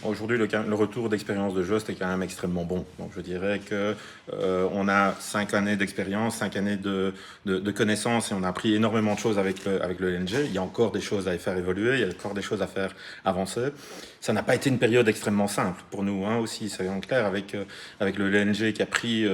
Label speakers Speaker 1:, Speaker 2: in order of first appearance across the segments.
Speaker 1: Aujourd'hui, le retour d'expérience de Jost est quand même extrêmement bon. Donc je dirais que on a 5 années d'expérience, 5 années de connaissances et on a appris énormément de choses avec le LNG. Il y a encore des choses à faire évoluer, il y a encore des choses à faire avancer. Ça n'a pas été une période extrêmement simple pour nous aussi, soyons clairs, avec le LNG qui a pris,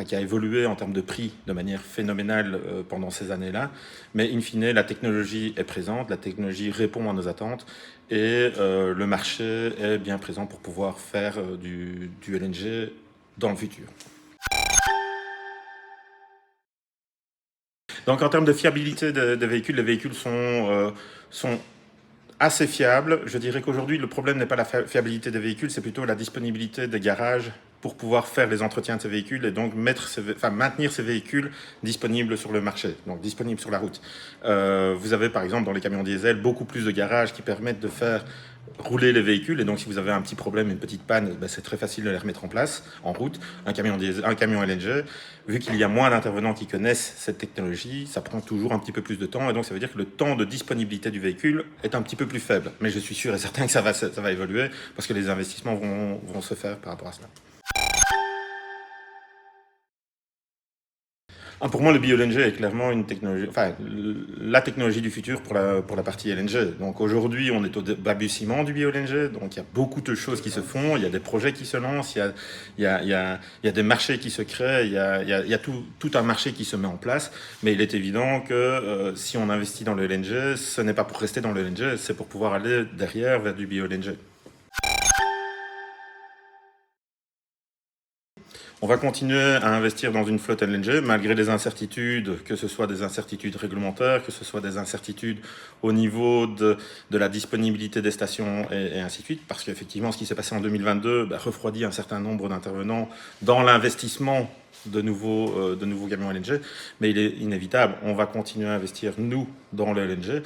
Speaker 1: qui a évolué en termes de prix de manière phénoménale pendant ces années-là. Mais in fine, la technologie est présente, la technologie répond à nos attentes et le marché est bien présent pour pouvoir faire du LNG dans le futur. Donc en termes de fiabilité des véhicules, les véhicules sont assez fiables. Je dirais qu'aujourd'hui, le problème n'est pas la fiabilité des véhicules, c'est plutôt la disponibilité des garages pour pouvoir faire les entretiens de ces véhicules et donc maintenir ces véhicules disponibles sur le marché, donc disponibles sur la route. Vous avez par exemple dans les camions diesel beaucoup plus de garages qui permettent de faire rouler les véhicules et donc si vous avez un petit problème, une petite panne, c'est très facile de les remettre en place en route. Un camion LNG, vu qu'il y a moins d'intervenants qui connaissent cette technologie, ça prend toujours un petit peu plus de temps et donc ça veut dire que le temps de disponibilité du véhicule est un petit peu plus faible. Mais je suis sûr et certain que ça va évoluer parce que les investissements vont se faire par rapport à cela. Pour moi, le bio-LNG est clairement une technologie, la technologie du futur pour la partie LNG. Donc aujourd'hui, on est au balbutiement du bio-LNG, donc il y a beaucoup de choses qui se font, il y a des projets qui se lancent, il y a des marchés qui se créent, il y a tout un marché qui se met en place, mais il est évident que si on investit dans le LNG, ce n'est pas pour rester dans le LNG, c'est pour pouvoir aller derrière vers du bio-LNG. On va continuer à investir dans une flotte LNG malgré les incertitudes, que ce soit des incertitudes réglementaires, que ce soit des incertitudes au niveau de la disponibilité des stations et ainsi de suite. Parce qu'effectivement, ce qui s'est passé en 2022 refroidit un certain nombre d'intervenants dans l'investissement de nouveaux camions LNG. Mais il est inévitable, on va continuer à investir, nous, dans le LNG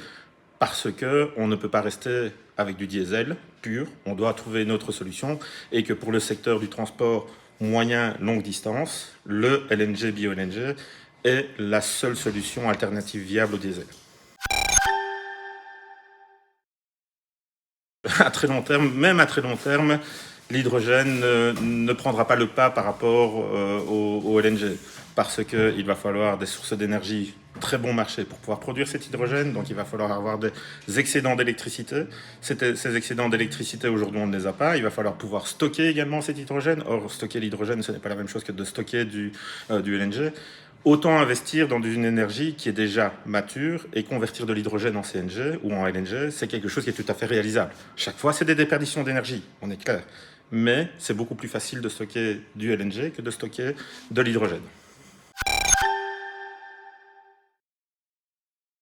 Speaker 1: parce qu'on ne peut pas rester avec du diesel pur. On doit trouver une autre solution et que pour le secteur du transport moyen longue distance, le LNG bio-LNG est la seule solution alternative viable au diesel. À très long terme, même à très long terme, l'hydrogène ne prendra pas le pas par rapport au LNG parce qu'il va falloir des sources d'énergie très bon marché pour pouvoir produire cet hydrogène, donc il va falloir avoir des excédents d'électricité. Ces excédents d'électricité, aujourd'hui, on ne les a pas. Il va falloir pouvoir stocker également cet hydrogène. Or, stocker l'hydrogène, ce n'est pas la même chose que de stocker du LNG. Autant investir dans une énergie qui est déjà mature et convertir de l'hydrogène en CNG ou en LNG, c'est quelque chose qui est tout à fait réalisable. Chaque fois, c'est des déperditions d'énergie, on est clair. Mais c'est beaucoup plus facile de stocker du LNG que de stocker de l'hydrogène.